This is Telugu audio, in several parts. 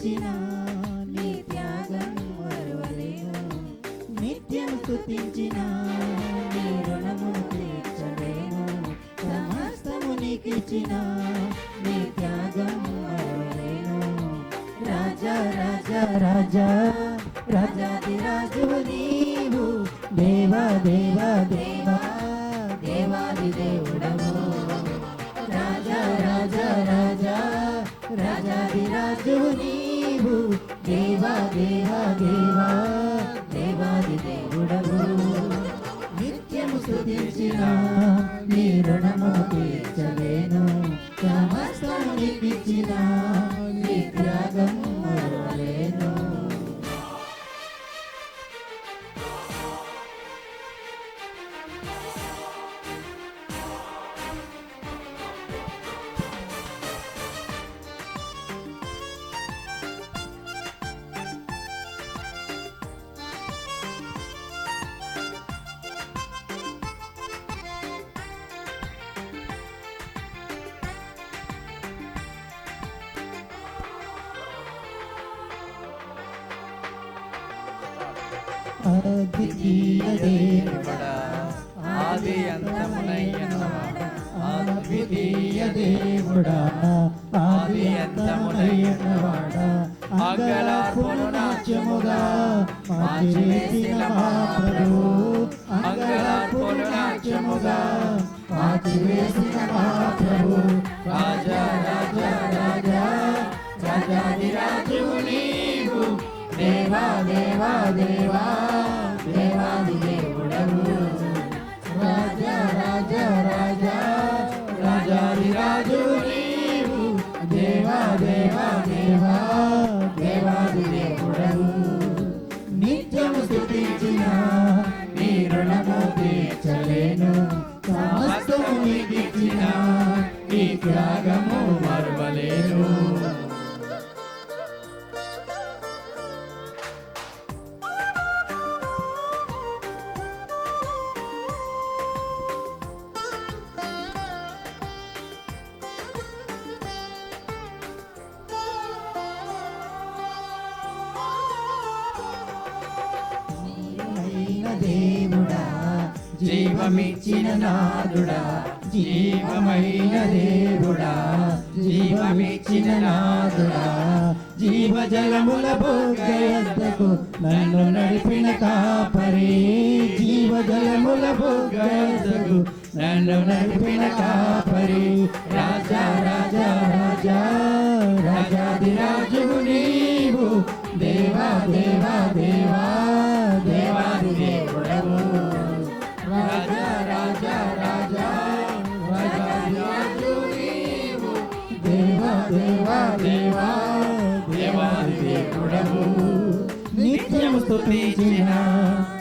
స్తుతించిన నీ త్యాగం మరువలేను, నిత్యం స్తుతించిన నీ రుణమును తీర్చలేను, సమస్తము నీకిచ్చిన నీ త్యాగం మరువలేను. రాజా రాజా రాజా రాజాదిరాజువు నీవు, దేవా దేవా దేవా దేవాది దేవుడవు. రాజా రాజా రాజా రాజాదిరాజువు నీవు, దేవా దేవా దేవా దేవాది దేవుడవు. నిత్యము స్తుతించిన నీ రుణమును తీర్చలేను, సమస్తము నీకిచ్చిన నీ త్యాగం మరువలేను. అద్వితీయ దేవుడా, ఆది అంతమునయ్యున్నవాడా, అద్వితీయ దేవుడా, ఆది అంతమునయ్యున్నవాడా, అంగలార్పును నాట్యముగా మార్చివేసిన మా ప్రభు, అంగలార్పును నాట్యముగా మార్చివేసిన మా ప్రభు. రాజా రాజా రాజా రాజాదిరాజువు నీవు, దేవా దేవా దేవా దేవాది దేవుడవు. రాజా రాజా రాజా రాజాదిరాజు నీవు, దేవా దేవా దేవా దేవాది దేవుడవు. నిత్యము స్తుతించిన నీ రుణము తీర్చలేను, సమస్తము నీకిచ్చిన నీ త్యాగము మరువలేను. దేవుడా, జీవమిచ్చిన నాదుడా, జీవమైన దేవుడా, జీవమిచ్చిన నాదుడా, జీవజలముల బుగ్గయద్దకు నన్ను నడిపిన కాపరి, జీవజలముల బుగ్గయద్దకు నన్ను నడిపిన కాపరి. రాజా రాజా రాజా రాజాదిరాజువు నీవు, దేవా దేవా దేవా దేవాది దేవుడవు. రాజా రాజా రాజా రాజాదిరాజువు నీవు, దేవా దేవా దేవా దేవాది దేవుడవు. నిత్యము స్తుతించిన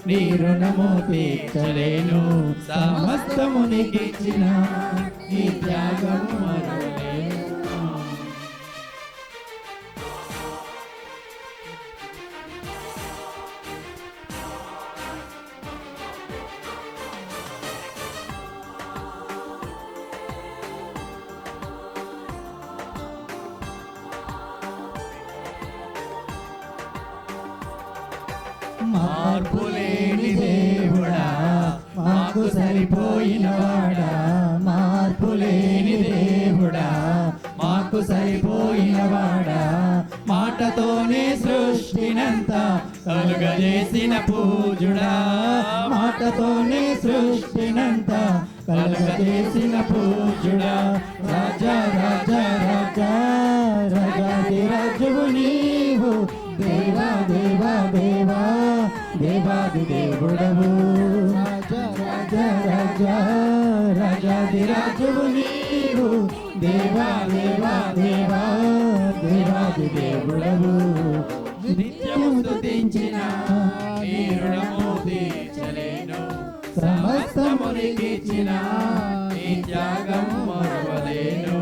నీ రుణము తీర్చలేను, సమస్తము నీకిచ్చిన నీ త్యాగము మరువలేను. మార్పులేని దేవుడా, మాకు సరిపోయినవాడా, మార్పులేని దేవుడా, మాకు సరిపోయినవాడా, మాటతోనే సృష్టినంతా కలుగజేసిన పూజుడా, మాటతోనే సృష్టినంతా కలుగజేసిన పూజుడా. రాజా రాజా రాజా రాజాదిరాజువు నీవు, దేవా దేవా దేవా దేవాది దేవుడవు. రాజా రాజా రాజా రాజాదిరాజువు నీవు, దేవా దేవా దేవా దేవాది దేవుడవు. నిత్యము స్తుతించిన నీ రుణము తీర్చలేను, సమస్తము నీకిచ్చిన నీ త్యాగం మరువలేను.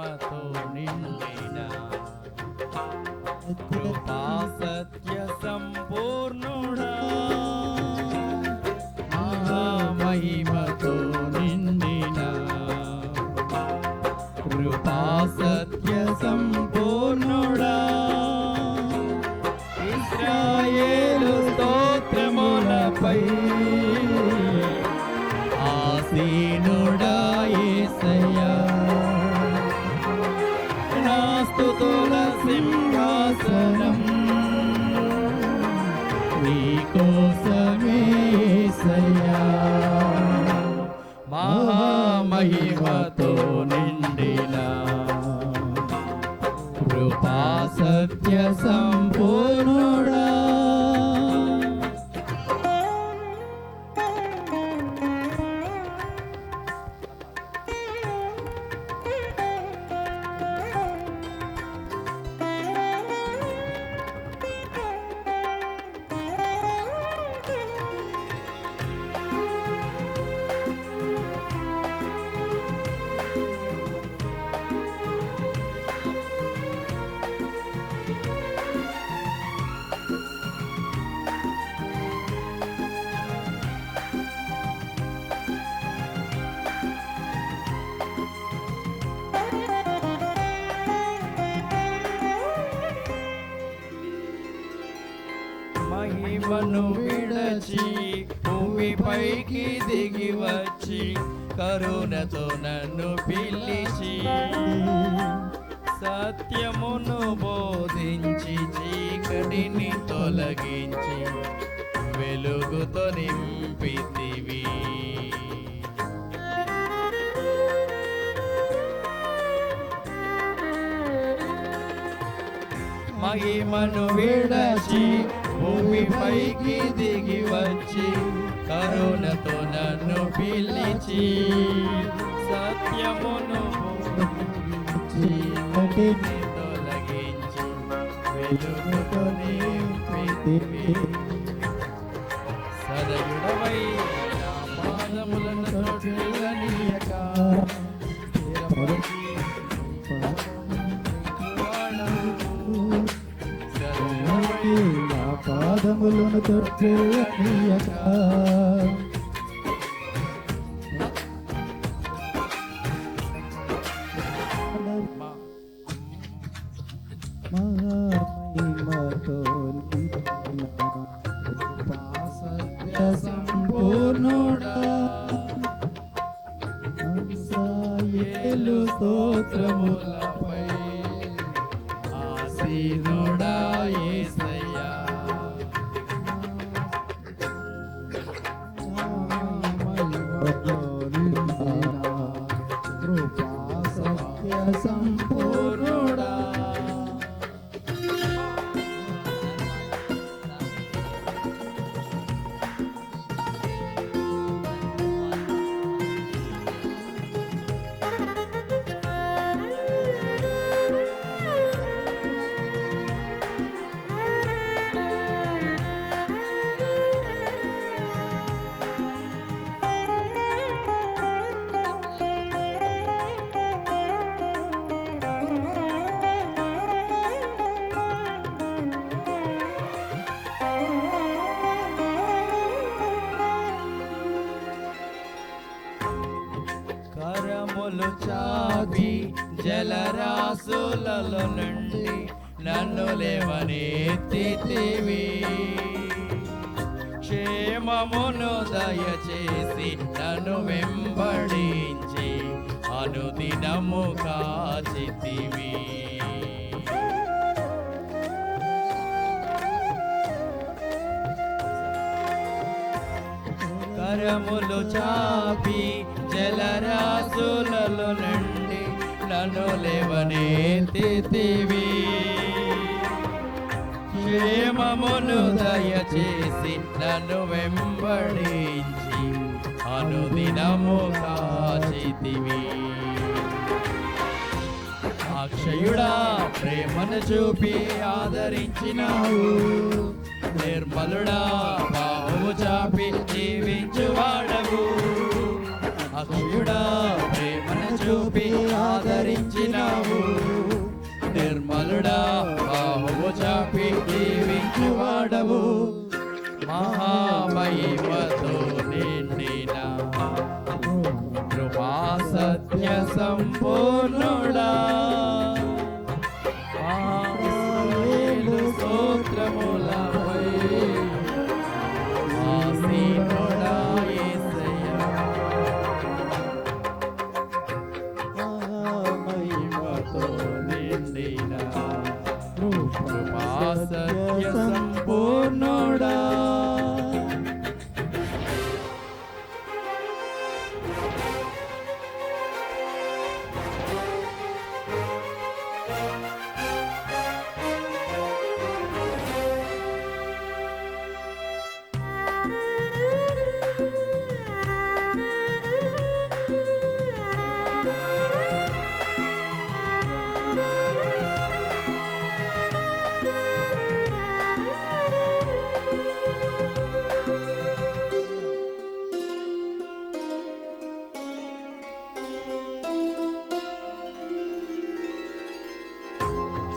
మహిమతో నిండిన కృపా సత్య సంపూర్ణుడా మహిమతో నిండిన కృపా సత్య సంపూర్ణుడా ఇశ్రాయేలు స్తోత్రములపై ఆసీనుడా యేసయ్యా నా స్తుతుల సింహాసనం నీ కోసమే యేసయ్యా మహామహిమతో నిండిన కృపా సత్య సంపూర్ణుడా మహిమను విడచి భూమిపైకి దిగి వచ్చి కరుణతో నన్ను పిలిచి సత్యమును బోధించి చీకటిని తొలగించి వెలుగుతో నింపితివి మహిమను విడచి భూమిపైకి దిగి వచ్చి కరుణతో నన్ను పిలిచి సత్యమును బోధించి తొలగించి వెలుగుతో నింపితివి సదయుడవై నా పాదములను తొట్టిల్లనీయక స్థిరపరచి నా పాదములను తొట్టిల్లనీయక మహిమతో నిండిన కృపా సత్య సంపూర్ణుడా ఇశ్రాయేలు స్తోత్రములపై ఆసీనుడా యేసయ్యా మహిమతో నిండిన కృపా సత్య సంపూర్ణుడా కరములు చాపి జలరాశులలో నుండి నన్ను లేవనెత్తితివి క్షేమమును దయచేసి నన్ను వెంబడించి అనుదినము కాచితివి కరములు చాపి జలరాశులలో నుండి నన్ను లేవనెత్తితివి క్షేమమును దయచేసి నన్ను వెంబడించి అనుదినము కాచితివి అక్షయుడా ప్రేమను చూపి ఆదరించినావు నిర్మలుడా బాహువు చాపి జీవించువాడవు అక్షయుడా ప్రేమను చూపి ఆదరించినావు. నిర్మలుడా బాహువు చాపి దీవించువాడవు. మహామహిమతో నిండిన కృపా సత్య సంపూర్ణుడా, ఆశ్రయేలు స్తోత్రములపై ఆసీనుడా యేసయ్యా. మహిమతో నిండిన కృపా సత్య సంపూర్ణుడా.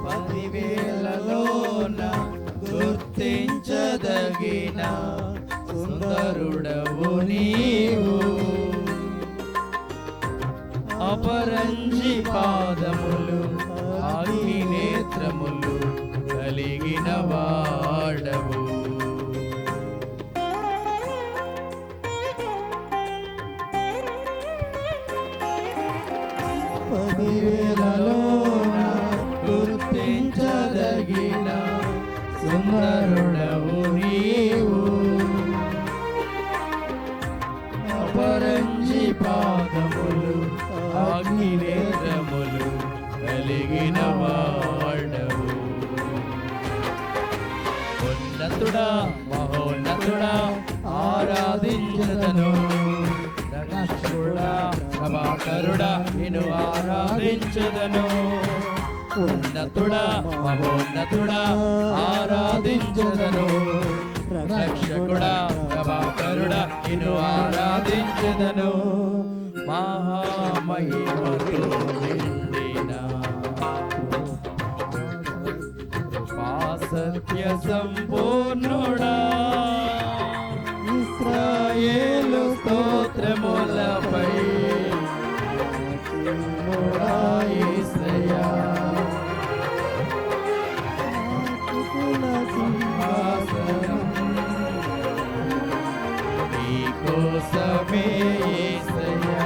పదివేలలోన గుర్తించదగిన సుందరుడవు నీవు. అపరంజి పాదములు అగ్ని నేత్రములు కలిగిన వాడవు. పదివేలలోన గుర్తించదగిన సుందరుడవు నీవు. అపరంజి పాదములు అగ్ని నేత్రములు కలిగిన వాడవు. ఉన్నతుడా మహోన్నతుడా ఆరాధించదను. రక్షకుడా ప్రభాకరుడా నిన్ను ఆరాధించదను. ఉన్నతుడా మహోన్నతుడా ఆరాధించదను. రక్షకుడా ప్రభాకరుడా నిన్ను ఆరాధించదను. మహామహిమతో నిండిన కృపా సత్య సంపూర్ణుడా, ఇశ్రాయేలు స్తోత్రములపై యేసయ్యా. సింహాసనం నీకోసమే యేసయ్యా.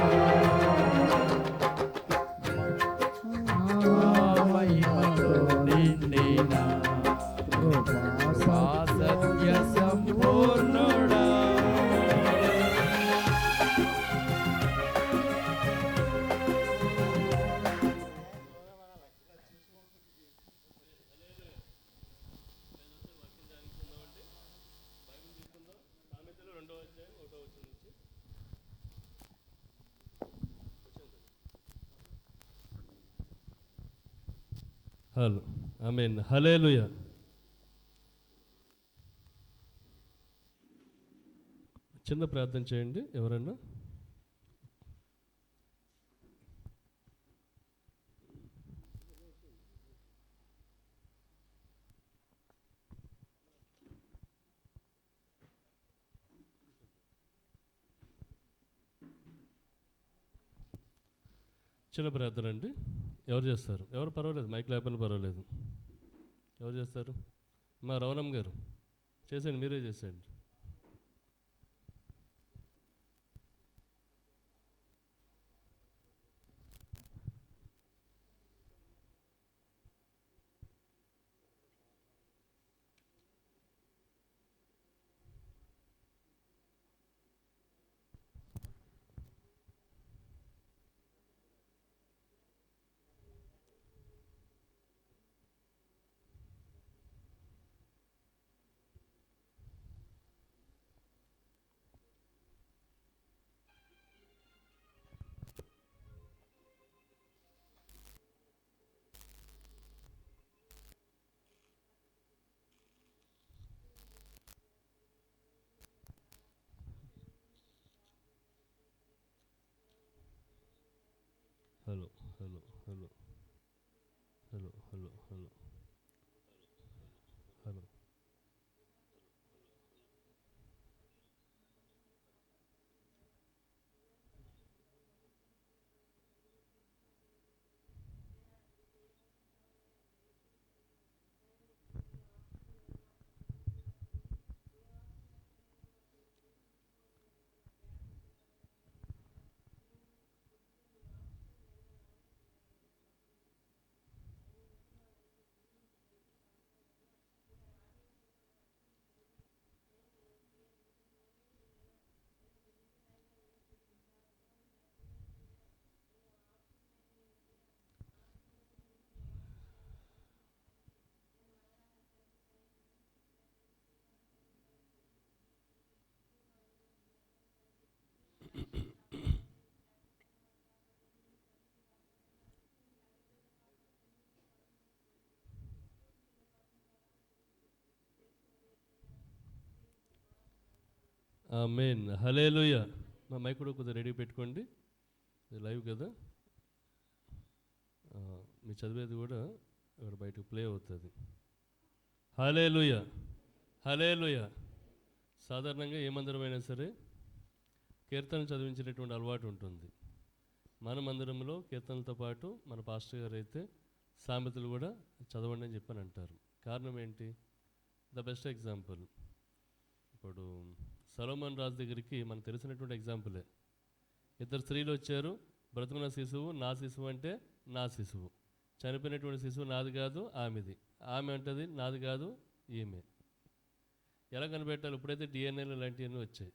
మహిమతో నిండిన కృపా సత్య సంపూర్ణుడా. Hello amen. హల్లెలూయా. చిన్న ప్రార్థన చేయండి ఎవరన్నా. చిన్న ప్రార్థన అండి. ఎవరు చేస్తారు? ఎవరు పర్వాలేదు, మైక్ లేకపోయినా పర్వాలేదు. ఎవరు చేస్తారు? మా రవణమ్మ గారు చేసేయండి, మీరే చేసేయండి. Hello hello hello hello hello hello hello. Amen. Hallelujah. మా మైక్ కూడా కొద్దిగా రెడీ పెట్టుకోండి, ఇది లైవ్ కదా. మీ చదివేది కూడా ఇక్కడ బయటకు ప్లే అవుతుంది. హల్లెలూయా, హల్లెలూయా. సాధారణంగా ఏ మందిరమైనా సరే కీర్తన చదివించేటటువంటి అలవాటు ఉంటుంది. మన మందిరంలో కీర్తనలతో పాటు మన పాస్టర్ గారు అయితే సామెతలు కూడా చదవండి అని చెప్పని అంటారు. కారణం ఏంటి? ద బెస్ట్ ఎగ్జాంపుల్, ఇప్పుడు సొలొమోన్ రాజు దగ్గరికి మనకు తెలిసినటువంటి ఎగ్జాంపులే. ఇద్దరు స్త్రీలు వచ్చారు, బ్రతుకున్న శిశువు నా శిశువు అంటే నా శిశువు, చనిపోయినటువంటి శిశువు నాది కాదు ఆమెది, ఆమె అంటది నాది కాదు ఈమె. ఎలా కనిపెట్టాలి? ఇప్పుడైతే డిఎన్ఏలు లాంటివన్నీ వచ్చాయి.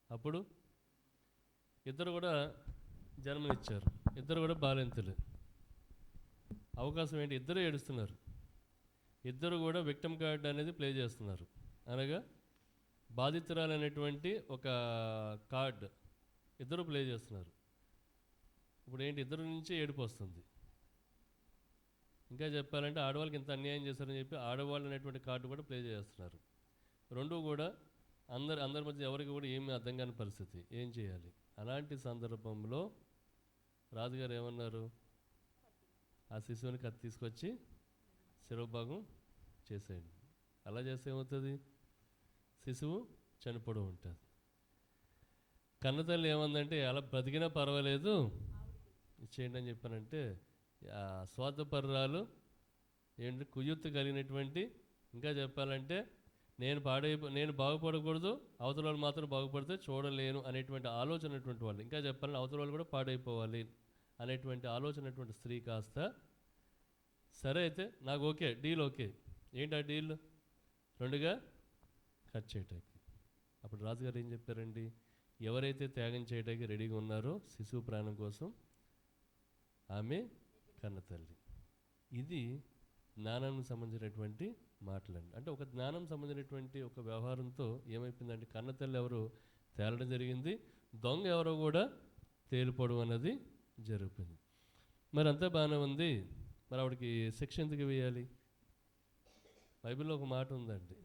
అప్పుడు ఇద్దరు కూడా జన్మనిచ్చారు, ఇద్దరు కూడా బాలింతలు. అవకాశం ఏంటి? ఇద్దరు ఏడుస్తున్నారు, ఇద్దరు కూడా విక్టమ్ కార్డ్ అనేది ప్లే చేస్తున్నారు. అనగా బాధితురాలు అనేటువంటి ఒక కార్డ్ ఇద్దరు ప్లే చేస్తున్నారు. ఇప్పుడు ఏంటి? ఇద్దరు నుంచి ఏడుపు వస్తుంది. ఇంకా చెప్పాలంటే ఆడవాళ్ళకి ఇంత అన్యాయం చేశారని చెప్పి ఆడవాళ్ళు అనేటువంటి కార్డు కూడా ప్లే చేస్తున్నారు. రెండు కూడా అందరి మధ్య ఎవరికి కూడా ఏమీ అర్థం కాని పరిస్థితి. ఏం చేయాలి? అలాంటి సందర్భంలో రాజుగారు ఏమన్నారు? ఆ శిశువుని కత్తి తీసుకొచ్చి శిరోభాగం చేసేయండి. అలా చేస్తే ఏమవుతుంది? శిశువు చనిపోవడం ఉంటుంది. కన్నతల్లి ఏమందంటే అలా బ్రతికినా పర్వాలేదు ఇచ్చేయండి అని చెప్పానంటే, స్వార్థపరురాలు ఏంటి, కుయుత్తు కలిగినటువంటి, ఇంకా చెప్పాలంటే నేను బాగుపడకూడదు, అవతల వాళ్ళు మాత్రం బాగుపడితే చూడలేను అనేటువంటి ఆలోచన అటువంటి వాళ్ళు, ఇంకా చెప్పాలంటే అవతల వాళ్ళు కూడా పాడైపోవాలి అనేటువంటి ఆలోచన అటువంటి స్త్రీ కాస్త సరే అయితే నాకు ఓకే, డీల్ ఓకే. ఏంటి ఆ డీల్? రెండుగా కట్ చేయటానికి. అప్పుడు రాజుగారు ఏం చెప్పారండి? ఎవరైతే త్యాగం చేయడానికి రెడీగా ఉన్నారో శిశువు ప్రాణం కోసం, ఆమె కన్నతల్లి. ఇది జ్ఞానానికి సంబంధించినటువంటి మాటలండి. అంటే ఒక జ్ఞానం సంబంధించినటువంటి ఒక వ్యవహారంతో ఏమైపోయిందంటే కన్నతల్లి ఎవరు తేలడం జరిగింది, దొంగ ఎవరో కూడా తేలిపోవడం అన్నది జరుగుతుంది. మరి అంతా బాగానే ఉంది, మరి ఆవిడకి శిక్ష ఎందుకు వేయాలి? బైబిల్లో ఒక మాట ఉందండి,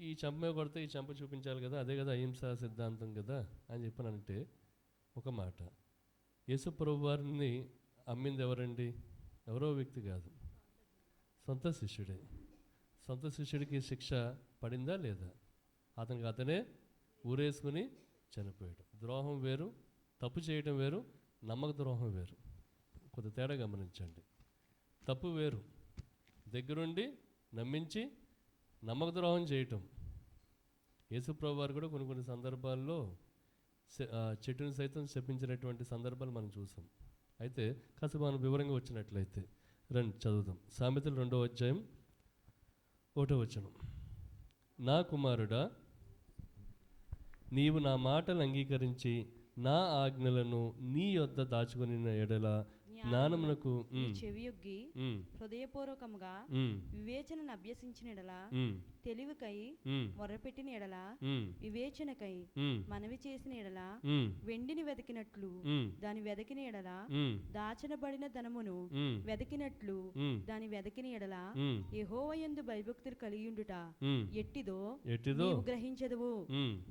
ఈ చంపమే కొడితే ఈ చంప చూపించాలి కదా, అదే కదా అహింసా సిద్ధాంతం కదా అని చెప్పానంటే ఒక మాట. యేసు ప్రభు వారిని అమ్మింది ఎవరండి? ఎవరో వ్యక్తి కాదు, సొంత శిష్యుడే. సొంత శిష్యుడికి శిక్ష పడిందా లేదా? అతనికి అతనే ఊరేసుకుని చనిపోయాడు. ద్రోహం వేరు, తప్పు చేయటం వేరు, నమ్మక ద్రోహం వేరు. కొంత తేడా గమనించండి. తప్పు వేరు, దగ్గరుండి నమ్మించి నమ్మక ద్రోహం చేయటం. యేసుప్రభు వారు కూడా కొన్ని సందర్భాల్లో చెట్టుని సైతం శపించినటువంటి సందర్భాలు మనం చూసాం. అయితే కాస్త మనం వివరంగా వచ్చినట్లయితే రండి చదువుదాం. సామెతలు 2వ అధ్యాయం 1వ వచనం. నా కుమారుడా, నీవు నా మాటలు అంగీకరించి నా ఆజ్ఞలను నీ యొద్ద దాచుకుని ఎడల జ్ఞానమునకు చెవియొగ్గి హృదయపూర్వకముగా వివేచనను అభ్యసించిన ఎడల తెలివికై మొర్రపెట్టిన ఎడల వివేచనకై మనవి చేసిన ఎడల వెండిని వెతికినట్లు దాని వెతికిన ఎడల దాచనబడిన ధనమును వెతికినట్లు దాని వెతికిన ఎడల యెహోవాయందు భయభక్తులు కలిగియుండుట ఎట్టిదో నీవు గ్రహించదువు.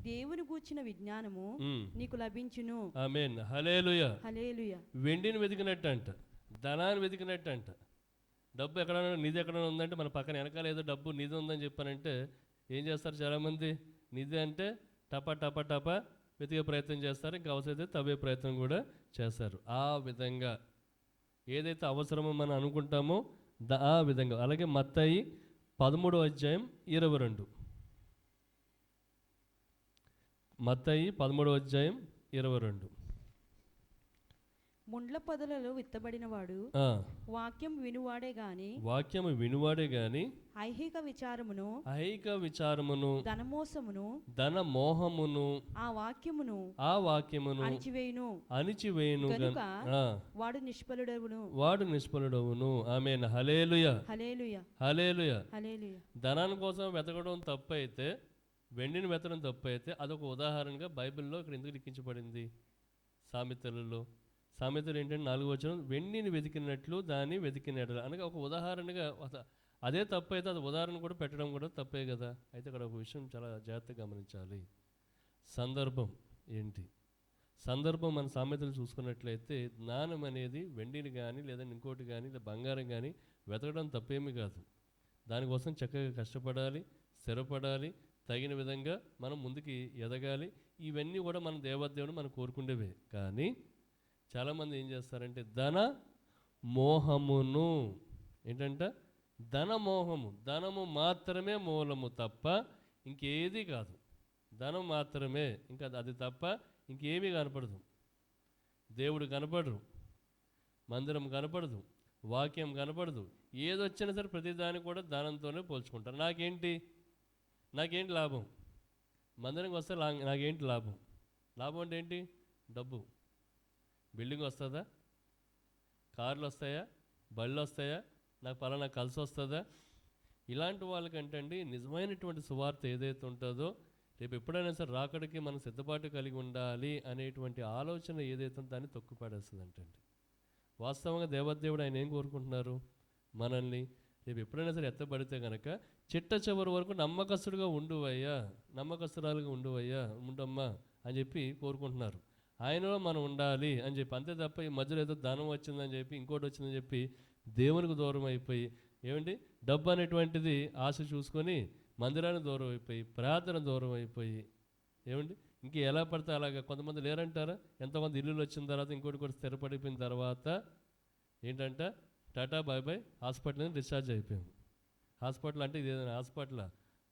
దేవుని గూర్చిన విజ్ఞానము నీకు లభించును. ఆమేన్. హల్లెలూయా. హల్లెలూయా. వెండిని వెతికినట్టు అంట, ధనాన్ని వెతికినట్టు అంట. డబ్బు ఎక్కడైనా నిధి ఎక్కడైనా ఉందంటే మన పక్కన వెనకాల ఏదో డబ్బు నిధి ఉందని చెప్పానంటే ఏం చేస్తారు చాలామంది? నిధి అంటే టపా టపా టపా వెతికే ప్రయత్నం చేస్తారు, ఇంకా అవసరమైతే తవ్వే ప్రయత్నం కూడా చేస్తారు. ఆ విధంగా ఏదైతే అవసరమో మనం అనుకుంటామో ఆ విధంగా. అలాగే మత్తయి 13:22. మత్తయి 13:22. ముండ్ల పొదలలో విత్తబడినవాడు వాక్యం వినువాడే గాని ఐహిక విచారమును ధనమోహమును ఆ వాక్యమును అణిచివేయును గనుక వాడు నిష్ఫలుడవును. ఆమేన్. హల్లెలూయా. హల్లెలూయా. హల్లెలూయా. హల్లెలూయా. ధనాన్ని కోసం వెతకడం తప్పు అయితే, వెండిని వెతకడం తప్పు అయితే, అదొక ఉదాహరణగా బైబిల్లో ఇక్కడ ఎందుకు లిఖించబడింది? సామెతలు ఏంటంటే 4వ వచనం, వెండిని వెతికినట్లు దాన్ని వెతికిన ఎడల అనగా ఒక ఉదాహరణగా. అదే తప్పు అయితే అది ఉదాహరణ కూడా పెట్టడం కూడా తప్పే కదా. అయితే ఇక్కడ ఒక విషయం చాలా జాగ్రత్తగా గమనించాలి. సందర్భం ఏంటి? సందర్భం మన సామెతలు చూసుకున్నట్లయితే జ్ఞానం అనేది వెండిని కానీ లేదా ఇంకోటి కానీ లేదా బంగారం కానీ వెతకడం తప్పేమీ కాదు. దానికోసం చక్కగా కష్టపడాలి, స్థిరపడాలి, తగిన విధంగా మనం ముందుకి ఎదగాలి. ఇవన్నీ కూడా మన దేవదేవుడు మనం కోరుకుండేవే. కానీ చాలామంది ఏం చేస్తారంటే ధన మోహమును, ఏంటంట ధన మోహము, ధనము మాత్రమే మూలము తప్ప ఇంకేది కాదు. ధనం మాత్రమే, ఇంకా అది తప్ప ఇంకేమీ కనపడదు. దేవుడు కనపడరు, మందిరం కనపడదు, వాక్యం కనపడదు. ఏదొచ్చినా సరే ప్రతిదాన్ని కూడా ధనంతోనే పోల్చుకుంటారు. నాకేంటి లాభం? మందిరంకి వస్తే నాకేంటి లాభం? లాభం అంటే ఏంటి? డబ్బు. బిల్డింగ్ వస్తుందా? కార్లు వస్తాయా? బళ్ళు వస్తాయా? నాకు పలానా కలిసి వస్తుందా? ఇలాంటి వాళ్ళకంటే అండి నిజమైనటువంటి సువార్త ఏదైతే ఉంటుందో, రేపు ఎప్పుడైనా సరే రాకడికి మనం సిద్ధపాటు కలిగి ఉండాలి అనేటువంటి ఆలోచన ఏదైతే ఉందో దాన్ని తొక్కుపడేస్తుంది అంటండి. వాస్తవంగా దేవదేవుడు ఆయన ఏం కోరుకుంటున్నారు? మనల్ని రేపు ఎప్పుడైనా సరే ఎత్తబడితే కనుక చిట్ట చివరి వరకు నమ్మకస్తుడుగా నమ్మకస్తురాలుగా ఉండమ్మా అని చెప్పి కోరుకుంటున్నారు. ఆయనలో మనం ఉండాలి అని చెప్పి. అంతే తప్ప ఈ మధ్యలో ఏదో ధనం వచ్చిందని చెప్పి ఇంకోటి వచ్చిందని చెప్పి దేవునికి దూరం అయిపోయి, ఏమండి డబ్బు అనేటువంటిది ఆశ చూసుకొని మందిరానికి దూరం అయిపోయి, ప్రార్థన దూరం అయిపోయి, ఏమండి ఇంక ఎలా పడితే అలాగా కొంతమంది లేరంటారా? ఎంతమంది ఇల్లులు వచ్చిన తర్వాత ఇంకోటి కూడా స్థిరపడిపోయిన తర్వాత ఏంటంట టాటా బాయ్ బాయ్ హాస్పిటల్ నుంచి డిశ్చార్జ్ అయిపోయాము. హాస్పిటల్ అంటే ఇది ఏదైనా హాస్పిటల్?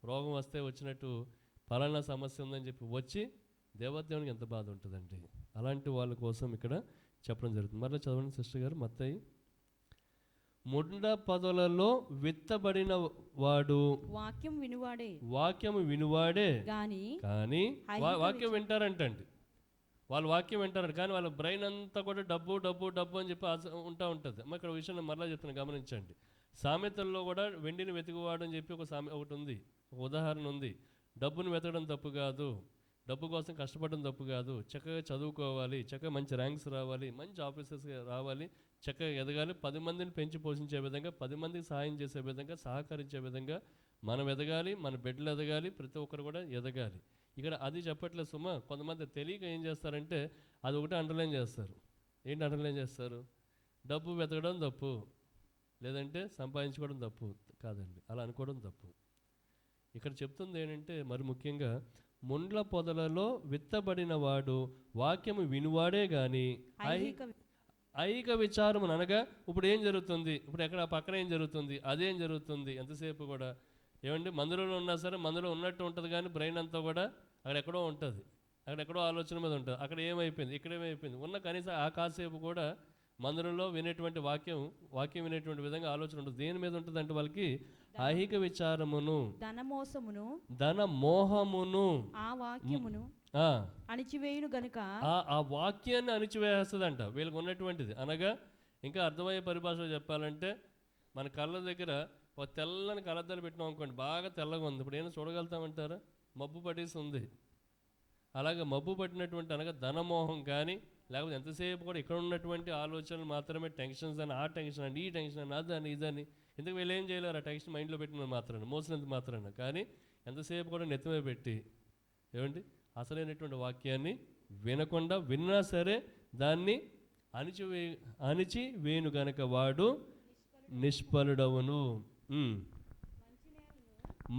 రోగం వస్తే వచ్చినట్టు పలానా సమస్య ఉందని చెప్పి వచ్చి దేవదేవునికి ఎంత బాధ ఉంటుందండి. అలాంటి వాళ్ళ కోసం ఇక్కడ చెప్పడం జరుగుతుంది. మరలా చదవండి సిస్టర్ గారు. మత్తయి ముండ పొదలలో విత్తబడిన వాడు వాక్యం వినువాడే కానీ వాక్యం వింటారంటండి. వాళ్ళు వాక్యం వింటారంట కానీ వాళ్ళ బ్రెయిన్ అంతా కూడా డబ్బు డబ్బు డబ్బు అని చెప్పి ఉంటుంది. అమ్మ ఇక్కడ విషయం మరలా చెప్తున్నాను, గమనించండి. సామెతల్లో కూడా వెండిని వెతుకువాడు అని చెప్పి ఒకటి ఉంది, ఒక ఉదాహరణ ఉంది. డబ్బును వెతకడం తప్పు కాదు, డబ్బు కోసం కష్టపడడం తప్పు కాదు. చక్కగా చదువుకోవాలి, చక్కగా మంచి ర్యాంక్స్ రావాలి, మంచి ఆఫీసర్స్ రావాలి, చక్కగా ఎదగాలి, 10 మందిని పెంచి పోషించే విధంగా, 10 మందికి సహాయం చేసే విధంగా, సహకరించే విధంగా మనం ఎదగాలి, మన బిడ్డలు ఎదగాలి, ప్రతి ఒక్కరు కూడా ఎదగాలి. ఇక్కడ అది చెప్పట్లేదు సుమా. కొంతమంది తెలియక ఏం చేస్తారంటే అది ఒకటే అండర్లైన్ చేస్తారు. ఏంటి అండర్లైన్ చేస్తారు? డబ్బు వెతకడం తప్పు, లేదంటే సంపాదించుకోవడం తప్పు కాదండి, అలా అనుకోవడం తప్పు. ఇక్కడ చెప్తుంది ఏంటంటే మరి ముఖ్యంగా ముండ్ల పొదలలో విత్తబడిన వాడు వాక్యము వినువాడే గాని ఐహిక విచారం అనగా ఇప్పుడు ఏం జరుగుతుంది, ఇప్పుడు ఎక్కడ పక్కన ఏం జరుగుతుంది, అదేం జరుగుతుంది, ఎంతసేపు కూడా ఏమండి మందులో ఉన్నా సరే మందులో ఉన్నట్టు ఉంటుంది కానీ బ్రెయిన్ అంతా కూడా అక్కడెక్కడో ఉంటుంది, అక్కడెక్కడో ఆలోచన మీద ఉంటుంది. అక్కడ ఏమైపోయింది, ఇక్కడ ఏమైపోయింది, ఉన్న కనీసం ఆ కాసేపు కూడా మందిరంలో వినేటువంటి వాక్యం వినేటువంటి విధంగా ఆలోచన ఉంటుంది. దేని మీద ఉంటుంది అంటే వాళ్ళకి ఐహిక విచారమును ధన మోహమును ఆ వాక్యమును అణిచివేయును గనుక ఆ వాక్యాన్ని అణిచివేస్తుందంట వీళ్ళకి ఉన్నటువంటిది. అనగా ఇంకా అర్థమయ్యే పరిభాషలో చెప్పాలంటే మన కళ్ళ దగ్గర ఒక తెల్లని కళ్ళద్దాలు పెట్టినాం అనుకోండి, బాగా తెల్లగా ఉంది, ఇప్పుడు ఏమైనా చూడగలుగుతామంటారా? మబ్బు పట్టేసి ఉంది. అలాగే మబ్బు పట్టినటువంటి అనగా ధనమోహం కానీ, లేకపోతే ఎంతసేపు కూడా ఇక్కడ ఉన్నటువంటి ఆలోచనలు మాత్రమే, టెన్షన్స్ అని, ఆ టెన్షన్ అని, ఈ టెన్షన్ అని, అదని ఇదని, ఎందుకు వీళ్ళు ఏం చేయలేరు? ఆ టెన్షన్ మైండ్లో పెట్టిన మాత్రాన, మోసినంత మాత్రాన. కానీ ఎంతసేపు కూడా నెత్తిమే పెట్టి ఏమండి అసలైనటువంటి వాక్యాన్ని వినకుండా, విన్నా సరే దాన్ని అణిచి వేణు గనక వాడు నిష్ఫలుడవును.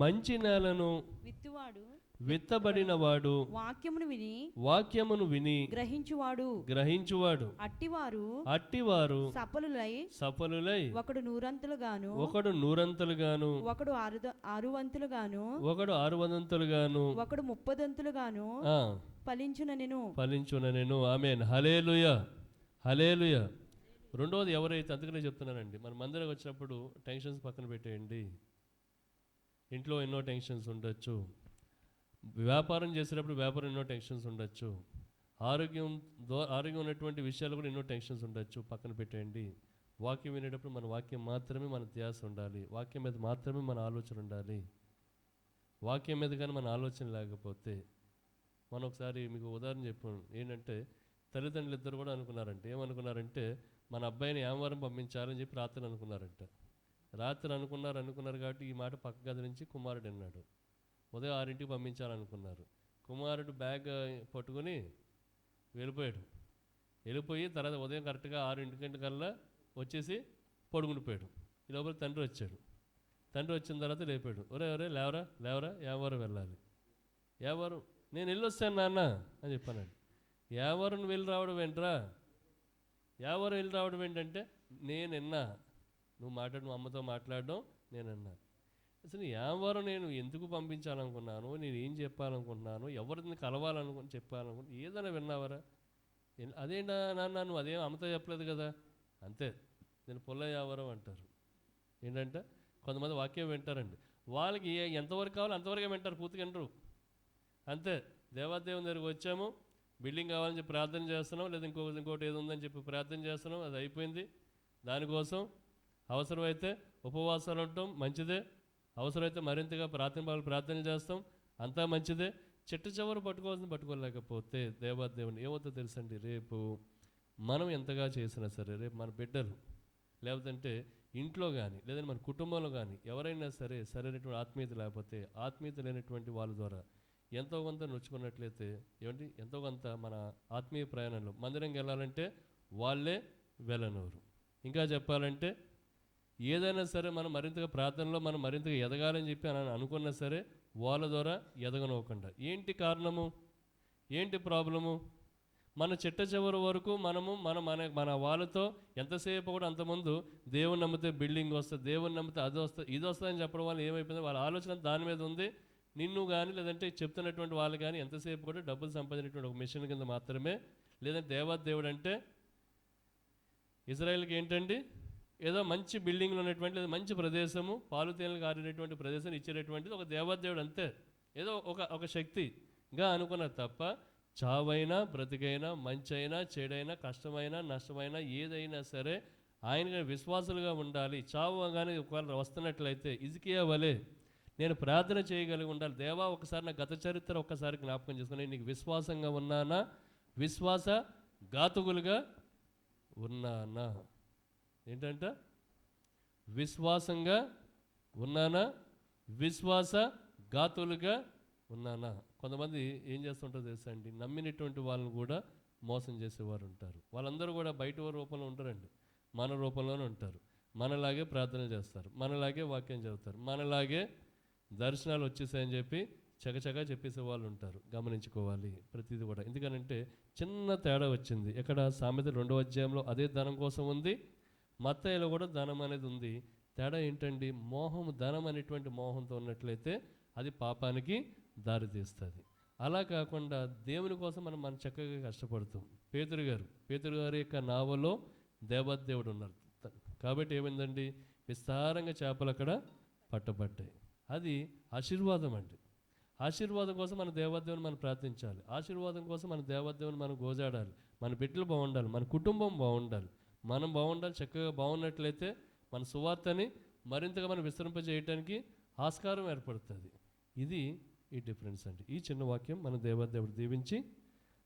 మంచి నేలను విత్తబడిన వాడు వాక్యమును విని గ్రహించువాడు అట్టివారు సఫలులై ఒకడు నూరంతులుగాను ఒకడు ఆరువంతులుగాను ఒకడు ముప్పదంతులుగాను ఫలించుననెను. ఆమేన్. హల్లెలూయా, హల్లెలూయా. రెండోది ఎవరైతే, అందుకనే చెప్తున్నానండి, మన మందిరం వచ్చినప్పుడు టెన్షన్స్ పక్కన పెట్టేయండి. ఇంట్లో ఎన్నో టెన్షన్స్ ఉండొచ్చు, వ్యాపారం చేసేటప్పుడు వ్యాపారం ఎన్నో టెన్షన్స్ ఉండొచ్చు, ఆరోగ్యం ఉన్నటువంటి విషయాలు కూడా ఎన్నో టెన్షన్స్ ఉండొచ్చు, పక్కన పెట్టేయండి. వాక్యం వినేటప్పుడు మన వాక్యం మాత్రమే మన ధ్యాస ఉండాలి, వాక్యం మీద మాత్రమే మన ఆలోచన ఉండాలి. వాక్యం మీద కానీ మన ఆలోచన లేకపోతే, మనం ఒకసారి మీకు ఉదాహరణ చెప్పాను ఏంటంటే, తల్లిదండ్రులు ఇద్దరు కూడా ఏమనుకున్నారంటే మన అబ్బాయిని ఏమవారం పంపించాలని చెప్పి రాత్రి అనుకున్నారంట. రాత్రి అనుకున్నారు కాబట్టి ఈ మాట పక్క గది నుంచి కుమారుడు అన్నాడు. ఉదయం 6ంటికి పంపించాలనుకున్నారు. కుమారుడు బ్యాగ్ పట్టుకొని వెళ్ళిపోయి తర్వాత ఉదయం కరెక్ట్గా 6:00 వచ్చేసి పడుకునిపోయాడు. ఈ లోపల తండ్రి వచ్చాడు. తండ్రి వచ్చిన తర్వాత లేపాడు, ఒరే లేవరా ఏమవారం వెళ్ళాలి. ఏమవారం? నేను వెళ్ళొస్తాను నాన్న అని చెప్పానండి. ఏమవారం వెళ్ళి రావడం ఏంట్రా? ఎవరు వెళ్ళి రావడం ఏంటంటే, నేనన్నా నువ్వు అమ్మతో మాట్లాడడం నేనన్నా. అసలు ఏమవారం నేను ఎందుకు పంపించాలనుకున్నాను, నేను ఏం చెప్పాలనుకుంటున్నాను, ఎవరిని చెప్పాలనుకుంటున్నాను, ఏదైనా విన్నావరా? అదేంటా నాన్న, నువ్వు అదేం అమ్మతో చెప్పలేదు కదా. అంతే, నేను పొల్ల యావరం అంటారు. ఏంటంటే కొంతమంది వాక్యం వింటారండి, వాళ్ళకి ఎంతవరకు కావాలో అంతవరకే వింటారు, పూర్తిగా వింటారు. అంతే, దేవాదేవుని దగ్గరికి వచ్చాము, బిల్డింగ్ కావాలని చెప్పి ప్రార్థన చేస్తున్నాం, లేదా ఇంకోటి ఏదో ఉందని చెప్పి ప్రార్థన చేస్తున్నాం, అది అయిపోయింది. దానికోసం అవసరమైతే ఉపవాసాలు ఉండటం మంచిదే, అవసరమైతే మరింతగా ప్రార్థన చేస్తాం, అంతా మంచిదే. చివరి పట్టుకోలేకపోతే దేవాదేవుని ఏమవుతుందో తెలుసండి, రేపు మనం ఎంతగా చేసినా సరే, రేపు మన బిడ్డలు లేకపోతే ఇంట్లో కానీ లేదంటే మన కుటుంబంలో కానీ ఎవరైనా సరే సరైనటువంటి ఆత్మీయత లేకపోతే, ఆత్మీయత లేనటువంటి వాళ్ళ ద్వారా ఎంతో కొంత నొచ్చుకున్నట్లయితే ఎంతో కొంత మన ఆత్మీయ ప్రయాణంలో మందిరంకి వెళ్ళాలంటే వాళ్ళే వెళ్ళనవరు. ఇంకా చెప్పాలంటే ఏదైనా సరే మనం మరింతగా ప్రార్థనలో మనం మరింతగా ఎదగాలని చెప్పి అనుకున్నా సరే వాళ్ళ ద్వారా ఎదగనవ్వకుండా. ఏంటి కారణము, ఏంటి ప్రాబ్లము? మన చివరి వరకు మన వాళ్ళతో ఎంతసేపు కూడా అంతకుముందు దేవుని నమ్మితే బిల్డింగ్ వస్తుంది, దేవుని నమ్మితే అది వస్తుంది, ఇది వస్తుందని చెప్పడం వల్ల ఏమైపోయింది, వాళ్ళ ఆలోచన దాని మీద ఉంది. నిన్ను కానీ లేదంటే చెప్తున్నటువంటి వాళ్ళు కానీ ఎంతసేపు కూడా డబ్బులు సంపాదించినటువంటి ఒక మిషన్ కింద మాత్రమే. లేదంటే దేవాదేవుడు అంటే ఇజ్రాయెల్కి ఏంటండి, ఏదో మంచి బిల్డింగ్లో ఉన్నటువంటి లేదా మంచి ప్రదేశము, పాలు తేనెలు కారినటువంటి ప్రదేశాన్ని ఇచ్చేటటువంటిది ఒక దేవాదేవుడు, అంతే. ఏదో ఒక శక్తిగా అనుకున్నారు తప్ప, చావైనా బ్రతికైనా మంచైనా చెడైనా కష్టమైనా నష్టమైనా ఏదైనా సరే ఆయన విశ్వాసులుగా ఉండాలి. చావు కానీ ఒకవేళ వస్తున్నట్లయితే హిజ్కియా వలె నేను ప్రార్థన చేయగలిగి ఉండాలి. దేవా, ఒకసారి నా గత చరిత్ర ఒక్కసారి జ్ఞాపకం చేసుకుని, నీకు విశ్వాసంగా ఉన్నానా, విశ్వాస ఘాతుకులుగా ఉన్నానా? ఏంటంట, విశ్వాసంగా ఉన్నానా, విశ్వాస ఘాతులుగా ఉన్నానా? కొంతమంది ఏం చేస్తుంటారో తెలుసా అండి, నమ్మినటువంటి వాళ్ళని కూడా మోసం చేసేవారు ఉంటారు. వాళ్ళందరూ కూడా బయట రూపంలో ఉంటారండి, మన రూపంలోనే ఉంటారు. మనలాగే ప్రార్థన చేస్తారు, మనలాగే వాక్యం చదువుతారు, మనలాగే దర్శనాలు వచ్చేసాయని చెప్పి చకచకా చెప్పేసే వాళ్ళు ఉంటారు. గమనించుకోవాలి ప్రతిదీ కూడా. ఎందుకనంటే చిన్న తేడా వచ్చింది. ఎక్కడ? సామెతలు 2వ అధ్యాయంలో అదే ధనం కోసం ఉంది, మత్తయిలో కూడా ధనం అనేది ఉంది. తేడా ఏంటండి? మోహము, ధనం అనేటువంటి మోహంతో ఉన్నట్లయితే అది పాపానికి దారితీస్తుంది. అలా కాకుండా దేవుని కోసం మనం చక్కగా కష్టపడుతాం. పేతురు గారి యొక్క నావలో దేవాదేవుడు ఉన్నారు కాబట్టి ఏమైందండి, విస్తారంగా చేపలు అక్కడ పట్టబడ్డాయి. అది ఆశీర్వాదం అండి. ఆశీర్వాదం కోసం మన దేవాదేవుని మనం ప్రార్థించాలి, ఆశీర్వాదం కోసం మన దేవాదేవుని మనం గోజాడాలి. మన బిడ్డలు బాగుండాలి, మన కుటుంబం బాగుండాలి, మనం బాగుండాలి, చక్కగా బాగున్నట్లయితే మన సువార్తని మరింతగా మనం విస్తరింపజేయటానికి ఆస్కారం ఏర్పడుతుంది. ఇది ఈ డిఫరెన్స్ అండి. ఈ చిన్న వాక్యం మన దేవాదేవుడు దీవించి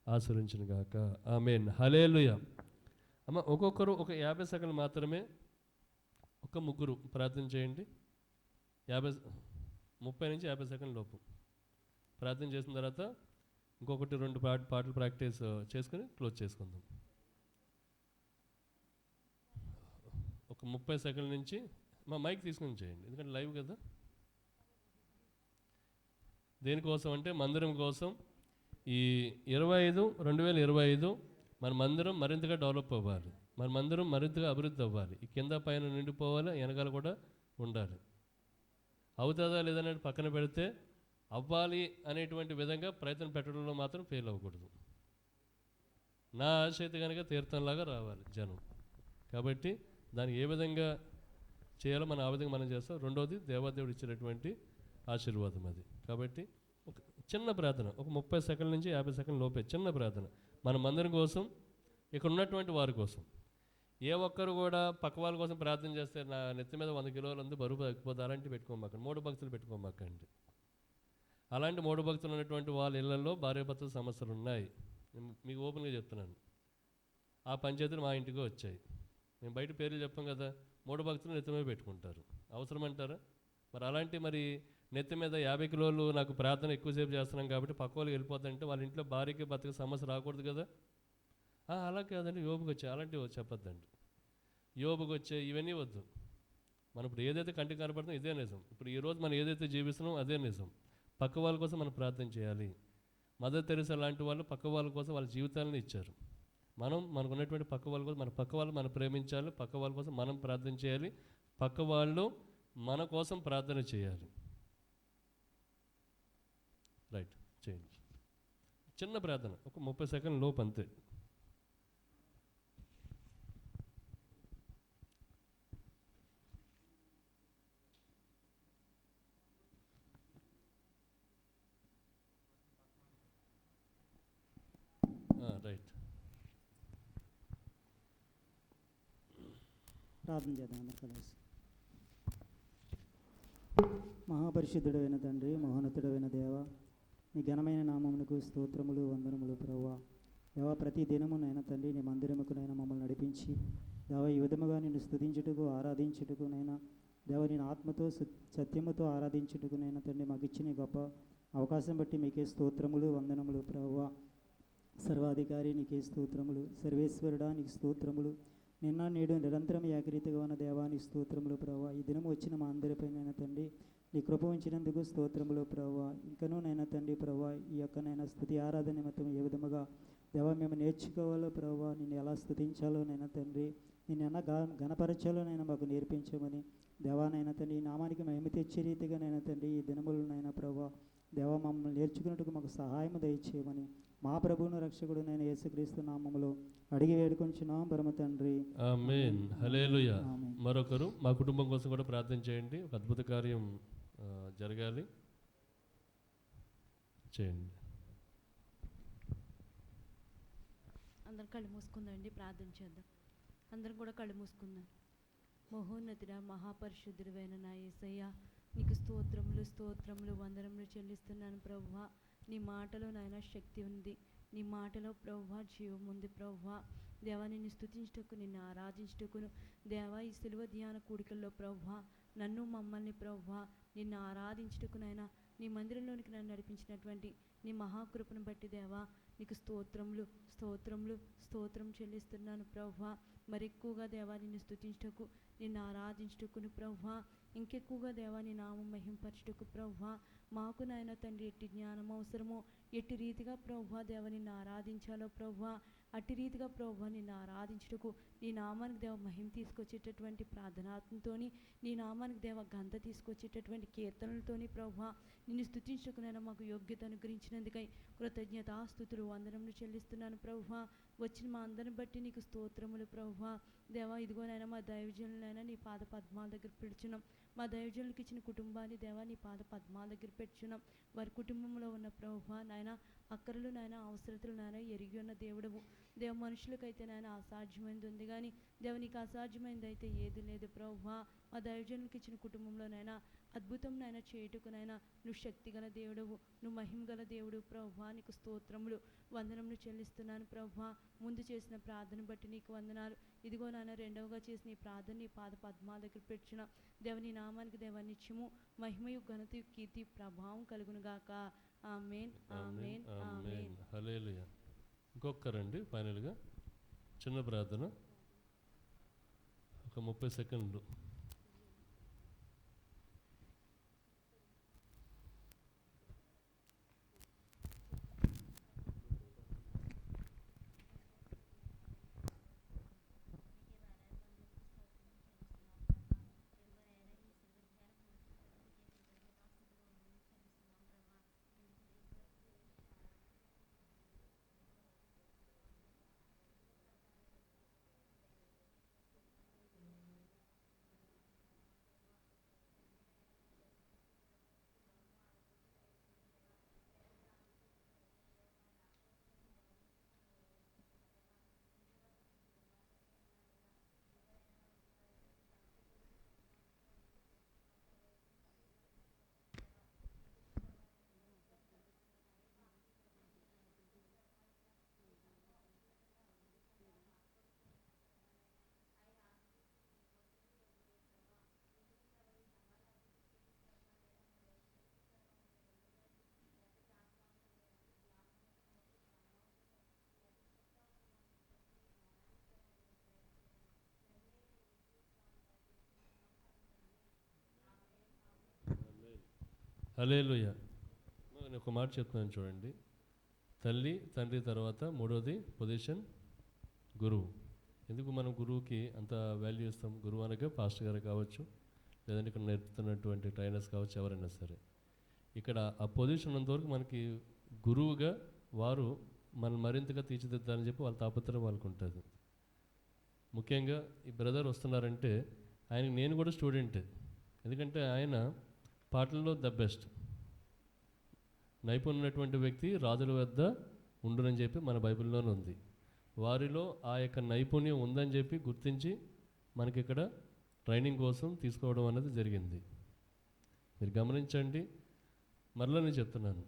ఆశీర్వదించును గాక. ఆమేన్. హల్లెలూయా. అమ్మ ఒక్కొక్కరు ఒక 50 సెకండ్లు మాత్రమే, ఒక ముగ్గురు ప్రార్థన చేయండి. 30 నుంచి 50 సెకండ్ల లోపు ప్రార్థన చేసిన తర్వాత ఇంకొకటి 2 పాటలు ప్రాక్టీస్ చేసుకుని క్లోజ్ చేసుకుందాం. ఒక 30 సెకండ్ల నుంచి మా మైక్ తీసుకుని చేయండి, ఎందుకంటే లైవ్ కదా. దేనికోసం అంటే మందిరం కోసం. ఈ 2025 మన మందిరం మరింతగా డెవలప్ అవ్వాలి, మన మందిరం మరింతగా అభివృద్ధి అవ్వాలి. ఈ కింద పైన నిండిపోవాలి, వెనకాల కూడా ఉండాలి. అవుతుందా లేదనేది పక్కన పెడితే అవ్వాలి అనేటువంటి విధంగా ప్రయత్నం పెట్టడంలో మాత్రం ఫెయిల్ అవ్వకూడదు. నా ఆశ అయితే కనుక తీర్థంలాగా రావాలి జనం. కాబట్టి దాన్ని ఏ విధంగా చేయాలో మనం ఆ విధంగా మనం చేస్తాం. రెండవది దేవాదేవుడు ఇచ్చినటువంటి ఆశీర్వాదం అది. కాబట్టి ఒక చిన్న ప్రార్థన, ఒక 30 సెకండ్ల నుంచి 50 సెకండ్ల లోపే చిన్న ప్రార్థన మన మందిరం కోసం, ఇక్కడ ఉన్నటువంటి వారి కోసం. ఏ ఒక్కరు కూడా పక్క వాళ్ళ కోసం ప్రార్థన చేస్తే నా నెత్తి మీద 100 కిలోలు ఉంది బరువు తగ్గిపోతే అలాంటివి పెట్టుకోమాకండి, మూడు భక్తులు పెట్టుకోమాకండి. అలాంటి మూడు భక్తులు ఉన్నటువంటి వాళ్ళ ఇళ్లలో భార్యాభర్తల సమస్యలు ఉన్నాయి. మీకు ఓపెన్గా చెప్తున్నాను. ఆ పంచాయతీలు మా ఇంటికి వచ్చాయి. మేము బయట పేర్లు చెప్పాం కదా, మూడు భక్తులు నెత్తి మీద పెట్టుకుంటారు. అవసరం అంటారా? మరి అలాంటి మరి నెత్తి మీద 50 కిలోలు నాకు ప్రార్థన ఎక్కువసేపు చేస్తున్నాం కాబట్టి పక్క వాళ్ళకి వెళ్ళిపోతుందంటే వాళ్ళ ఇంట్లో భార్యకి భర్తకి సమస్య రాకూడదు కదా. అలా కాదండి, యోబుకి వచ్చాయి అలాంటివి చెప్పొద్దండి. యోబుకి వచ్చే ఇవన్నీ వద్దు. మనం ఇప్పుడు ఏదైతే కంటికి కనపడుతుందో ఇదే నిజం. ఇప్పుడు ఈరోజు మనం ఏదైతే జీవిస్తున్నామో అదే నిజం. పక్క వాళ్ళ కోసం మనం ప్రార్థన చేయాలి. మదర్ తెరెసా లాంటి వాళ్ళు పక్క వాళ్ళ కోసం వాళ్ళ జీవితాలను ఇచ్చారు. మనకు ఉన్నటువంటి పక్క వాళ్ళ కోసం పక్క వాళ్ళు మనం ప్రేమించాలి, పక్క వాళ్ళ కోసం మనం ప్రార్థన చేయాలి, పక్క వాళ్ళు మన కోసం ప్రార్థన చేయాలి. రైట్, చేయండి. చిన్న ప్రార్థన, ఒక 30 సెకండ్ల లోపు అంతే. రైట్, ప్రార్థన చేద్దాం అందరు కలిసి. మహాపరిశుద్ధుడైన తండ్రి, మహోన్నతుడైన దేవ, నీ ఘనమైన నామమునకు స్తోత్రములు, వందనములు ప్రభువా. దేవ, ప్రతి దినమునైనా తండ్రి నీ మందిరముకునైనా మమ్మల్ని నడిపించి దేవ ఈ విధముగా నిన్ను స్తుతించుటకు ఆరాధించుటకునైనా దేవ నేను ఆత్మతో సత్యముతో ఆరాధించుటకునైనా తండ్రి మాకు ఇచ్చిన గొప్ప అవకాశం బట్టి మీకే స్తోత్రములు, వందనములు ప్రభువా. సర్వాధికారి నీకే స్తోత్రములు, సర్వేశ్వరుడా నీకు స్తోత్రములు. నిన్న నేడు నిరంతరం ఏకరీతిగా ఉన్న దేవానికి స్తోత్రములు ప్రభువా. ఈ దినము వచ్చిన మా అందరిపైనైనా తండ్రి నీ కృప ఉంచినందుకు స్తోత్రములు ప్రభువా. ఇంకనూ నైనా తండ్రి ప్రభువా, ఈ యొక్కనైనా స్థుతి ఆరాధన నిమిత్తం ఏ విధముగా దేవా మేము నేర్చుకోవాలో ప్రభువా, నిన్ను ఎలా స్థుతించాలో నైనా తండ్రి, నిన్ను ఎలా ఘనపరచాలో నైనా మాకు నేర్పించమని దేవానైనా తండ్రి, ఈ నామానికి మహిమ తెచ్చే రీతిగా నైనా తండ్రి ఈ దినములనైనా ప్రభువా దేవా మమ్మల్ని నేర్చుకున్నట్టుకు మాకు సహాయం దయచేయమని మా ప్రభువును రక్షకుడు నేను యేసుక్రీస్తు నామములో అడిగి వేడుకొంచున్నాం పరమ తండ్రి, ఆమేన్. హల్లెలూయా. మరొకరు మా కుటుంబం కోసం కూడా ప్రార్థన చేయండి. ఒక అద్భుత కార్యం జరగాలి, చేయండి. అందరం కళ్ళు మూసుకుందండి, ప్రార్థన చేద్దాం. అందరం కూడా కళ్ళు మూసుకుందాం. మహోన్నతుడా, మహాపరిశుద్ధుడైన నా యేసయ్య, నీకు స్తోత్రములు, స్తోత్రములు, వందనములు చెల్లిస్తున్నాను ప్రభువా. నీ మాటలో నాయన శక్తి ఉంది, నీ మాటలో ప్రభువా జీవం ఉంది ప్రభువా. దేవా నిన్ను స్తుతించుటకు, నిన్ను ఆరాధించుటకును దేవా ఈ సిలువ ధ్యాన కూడికల్లో ప్రభువా నన్ను మమ్మల్ని ప్రభువా నిన్ను ఆరాధించుటకునైనా నీ మందిరంలోనికి నన్ను నడిపించినటువంటి నీ మహాకృపను బట్టి దేవా నీకు స్తోత్రములు, స్తోత్రములు, స్తోత్రం చెల్లిస్తున్నాను ప్రభువా. మరి ఎక్కువగా దేవా నిన్ను స్తుతించుటకు, నిన్ను ఆరాధించుటకును ప్రభువా, ఇంకెక్కువగా దేవా నీ నామం మహింపరచుటకు ప్రభువా మాకు నాయన తండ్రి ఎట్టి జ్ఞానం అవసరమో, ఎట్టి రీతిగా ప్రభువా దేవ నిన్ను ఆరాధించాలో ప్రభువా, అట్టి రీతిగా ప్రభువా నిన్ను ఆరాధించుటకు నీ నామానికి దేవ మహిమ తీసుకొచ్చేటటువంటి ప్రార్థనాత్మతోని, నీ నామానికి దేవ గంధ తీసుకొచ్చేటటువంటి కీర్తనలతోని ప్రభువా నిన్ను స్తుతించుటకునైనా మాకు యోగ్యత అనుగ్రహించినందుకై కృతజ్ఞతాస్తుతులు, వందనములు చెల్లిస్తున్నాను ప్రభువా. వచ్చిన మా అందరిని బట్టి నీకు స్తోత్రములు ప్రభువా. దేవా ఇదిగోనైనా మా దైవజనులైనా నీ పాద పద్మాల దగ్గర పెడుచున్నాం. మా దైవజనులకు ఇచ్చిన కుటుంబాన్ని దేవా నీ పాద పద్మాల దగ్గర పెట్టుచున్నాం. వారి కుటుంబంలో ఉన్న ప్రభువా నాయన అక్కరలు నాయన అవసరతలు నాయన ఎరిగి ఉన్న దేవుడవు దేవ మనుషులకైతే నాయన అసాధ్యమైనది ఉంది కానీ దేవునికి అసాధ్యమైనది అయితే ఏది లేదు ప్రభువా. మా దైవజనులకు ఇచ్చిన కుటుంబంలోనైనా అద్భుతం నాయన చేయుటకునైనా నువ్వు శక్తిగల దేవుడవు, నువ్వు మహిమగల దేవుడు ప్రభువా. నీకు స్తోత్రములు వందనములు చెల్లిస్తున్నాను ప్రభువా. ముందు చేసిన ప్రార్థన బట్టి నీకు వందనాలు. ఇదిగో నాన్న రెండవగా చేసిన ఈ ప్రార్థన నీ పాద పద్మాల దగ్గర పెట్టిన దేవుని నామానికి దేవనిత్యము మహిమయు ఘనత కీర్తి ప్రభావం కలుగునుగాక. ఆమేన్ ఆమేన్ ఆమేన్. హల్లెలూయా. ఇంకొకరండి ఫైనల్గా చిన్న ప్రార్థన, ఒక 30 సెకండ్లు. హల్లెలూయా. నేను ఒక మాట చెప్తున్నాను చూడండి. తల్లి తండ్రి తర్వాత మూడోది పొజిషన్ గురువు. ఎందుకు మనం గురువుకి అంత వాల్యూ ఇస్తాం? గురువు అనగా పాస్టర్ గారు కావచ్చు, లేదంటే ఇక్కడ నేర్పుతున్నటువంటి ట్రైనర్స్ కావచ్చు, ఎవరైనా సరే. ఇక్కడ ఆ పొజిషన్ ఉన్నంతవరకు మనకి గురువుగా వారు మనం మరింతగా తీర్చిదిద్దాలని చెప్పి వాళ్ళ తాపత్రయం వాళ్ళకు ఉంటుంది. ముఖ్యంగా ఈ బ్రదర్ వస్తున్నారంటే ఆయనకి నేను కూడా స్టూడెంటే. ఎందుకంటే ఆయన పాటల్లో ద బెస్ట్ నైపుణ్యమైనటువంటి వ్యక్తి రాజుల వద్ద ఉండునని చెప్పి మన బైబిల్లోనే ఉంది. వారిలో ఆ యొక్క నైపుణ్యం ఉందని చెప్పి గుర్తించి మనకి ఇక్కడ ట్రైనింగ్ కోసం తీసుకోవడం అనేది జరిగింది. మీరు గమనించండి. మరలా నేను చెప్తున్నాను,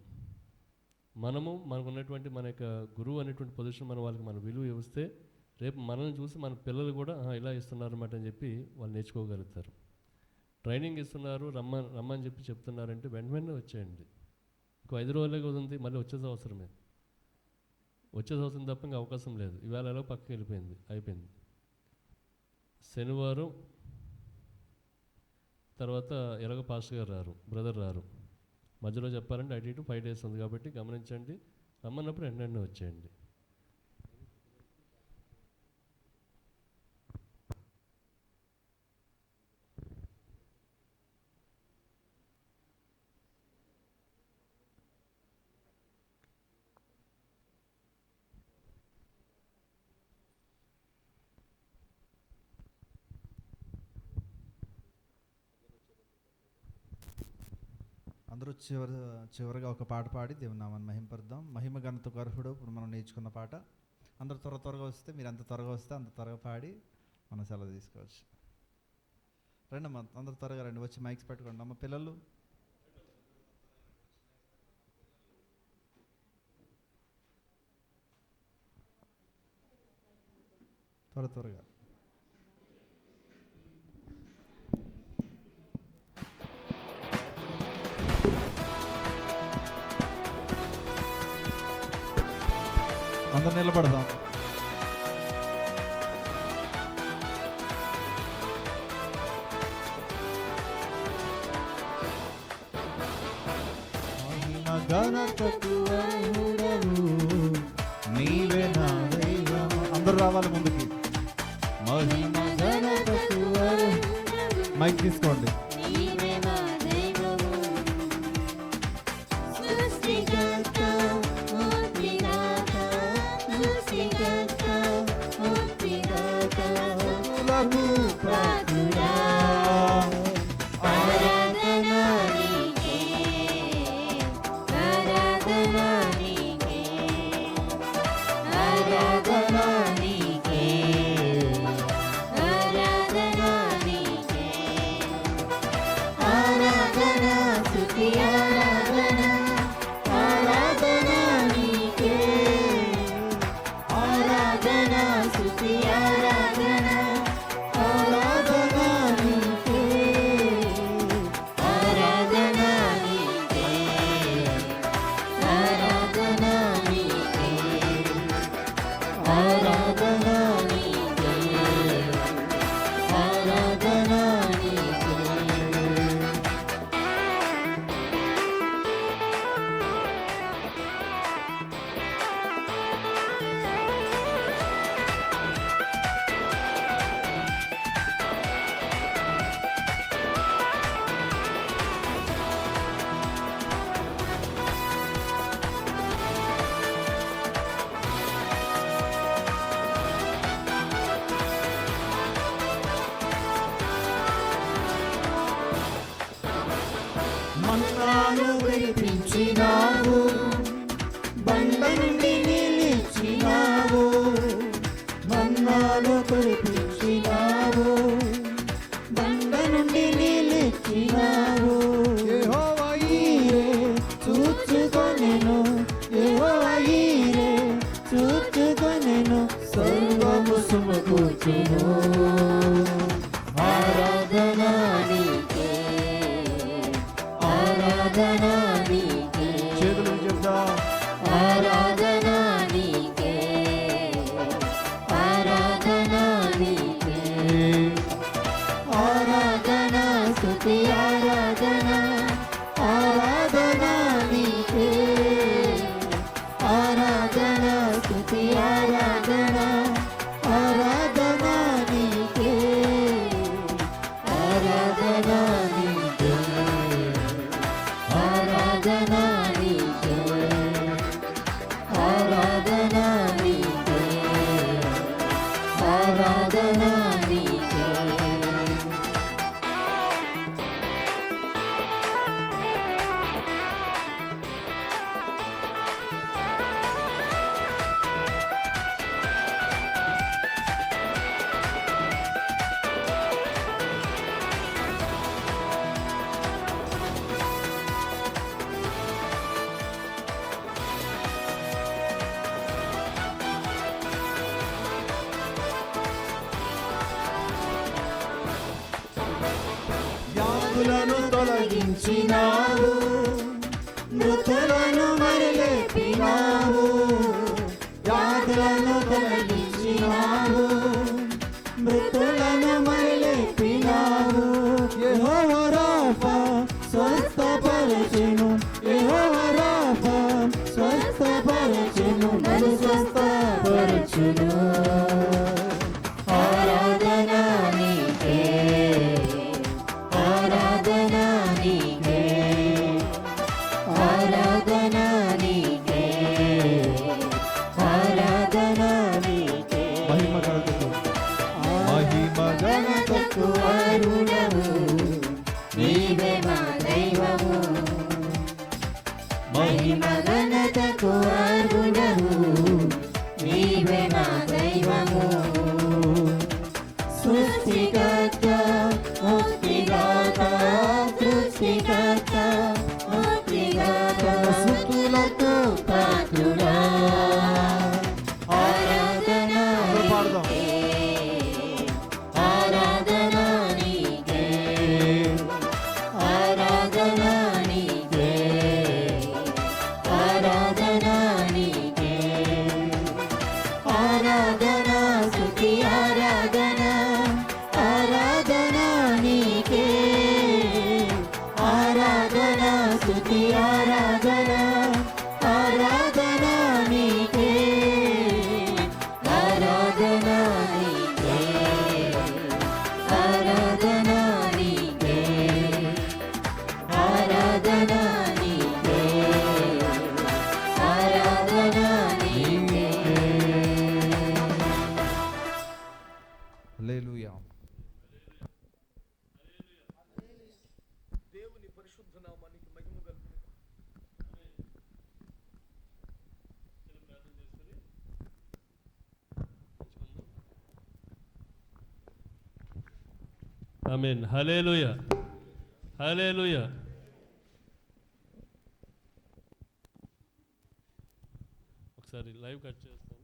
మనకు ఉన్నటువంటి మన యొక్క గురువు అనేటువంటి పొజిషన్ మనం వాళ్ళకి మన విలువ ఇస్తే రేపు మనల్ని చూసి మన పిల్లలు కూడా ఇలా ఇస్తున్నారు అన్నమాట అని చెప్పి వాళ్ళు నేర్చుకోగలుగుతారు. ట్రైనింగ్ ఇస్తున్నారు రమ్మని చెప్పి చెప్తున్నారంటే వెంటనే వచ్చేయండి. ఇంకో 5 రోజులే ఉంది, మళ్ళీ వచ్చేది అవసరమే. వచ్చేది అవసరం తప్ప ఇంకా అవకాశం లేదు. ఇవాళ ఎలా పక్కకి అయిపోయింది. శనివారం తర్వాత ఎలాగో పాస్టర్ గారు రారు, బ్రదర్ రారు. మధ్యలో చెప్పాలంటే అటు ఇటు 5 days ఉంది కాబట్టి గమనించండి. రమ్మన్నప్పుడు వెంటనే వచ్చేయండి. అందరూ చివరిగా ఒక పాట పాడి దేవుని నామాన్ని మహింపరుద్దాం. మహిమ ఘనతకు అర్హుడు. ఇప్పుడు మనం నేర్చుకున్న పాట. అందరూ త్వరగా వస్తే, మీరు ఎంత త్వరగా వస్తే అంత త్వరగా పాడి మనం సెలవు తీసుకోవచ్చు. రండి అమ్మ, అందరూ త్వరగా రండి. వచ్చి మైక్స్ పెట్టుకోండి అమ్మ. పిల్లలు త్వరగా. అందరూ నిలబడదాం. మహిమ ఘనతకు అర్హుడవు నీవే నా దైవము. అందరూ రావాలి ముందుకి. మహిమ ఘనతకు అర్హుడవు. మైక్ తీసుకోండి. ఆరాధన మన్నాను విడిపించినావు, బండ నుండి నిలిచినావు, మన్నాను కురిపించినావు, బండ నుండి నిలిచినావు. యెహోవా ఈరే చూచుకొనెను, యెహోవా ఈరే చూచుకొనెను, సర్వము సమకూర్చెను. ఆరాధన నీకే, ఆరాధన నీకే, చేతులు చెప్దాం. ఆరాధన నీకే, ఆరాధన నీకే, ఆరాధన స్తుతి ఆరాధన, ఆరాధన నీకే, ఆరాధన స్తుతి ఆరాధన, ఆరాధన నీకే, ఆరాధన నీకే, ఆరాధన నీకే, ఆరాధన నీకే, ఆరాధన నీకే. వ్యాధులను తొలగించినావు, మృతులను మరిలేపినావు, వ్యాధులను తొలగించినావు, మృతులను మరిలేపినావు. యెహోవా రాఫా స్వస్థపరచెను, యెహోవా రాఫా స్వస్థపరచెను, నన్ను స్వస్థపరచును. ఆరాధన నీకే, ఆరాధన నీకే, ఆరాధన నీకే, ఆరాధన నీకే. మహిమ ఘనతకు అరుణవు, నీవే మా దైవము. మహిమ ఘనతకు అరుణవు, నీవే మా దైవము. సృష్టికర్త ముక్తిదాత, సృష్టికర్త ముక్తిదాత, స్తుతులకు పాత్రుడా. ఆరాధన నీకే, ఆరాధన నీకే, ఆరాధన నీకే, ఆరాధన నీకే, ఆరాధన స్తుతి ఆరాధన, ఆరాధన నీకే, ఆరాధన స్తుతి ఆరాధన, ఆరాధన నీకే, ఆరాధన నీకే, ఆరాధన నీకే, ఆరాధన నీకే, ఆరాధన నీకే. హల్లెలూయా. దేవుని పరిశుద్ధ నామానికి మహిమ కలుగును. ఆమేన్. హల్లెలూయా, హల్లెలూయా. ఒకసారి లైవ్ కట్ చేస్తాం.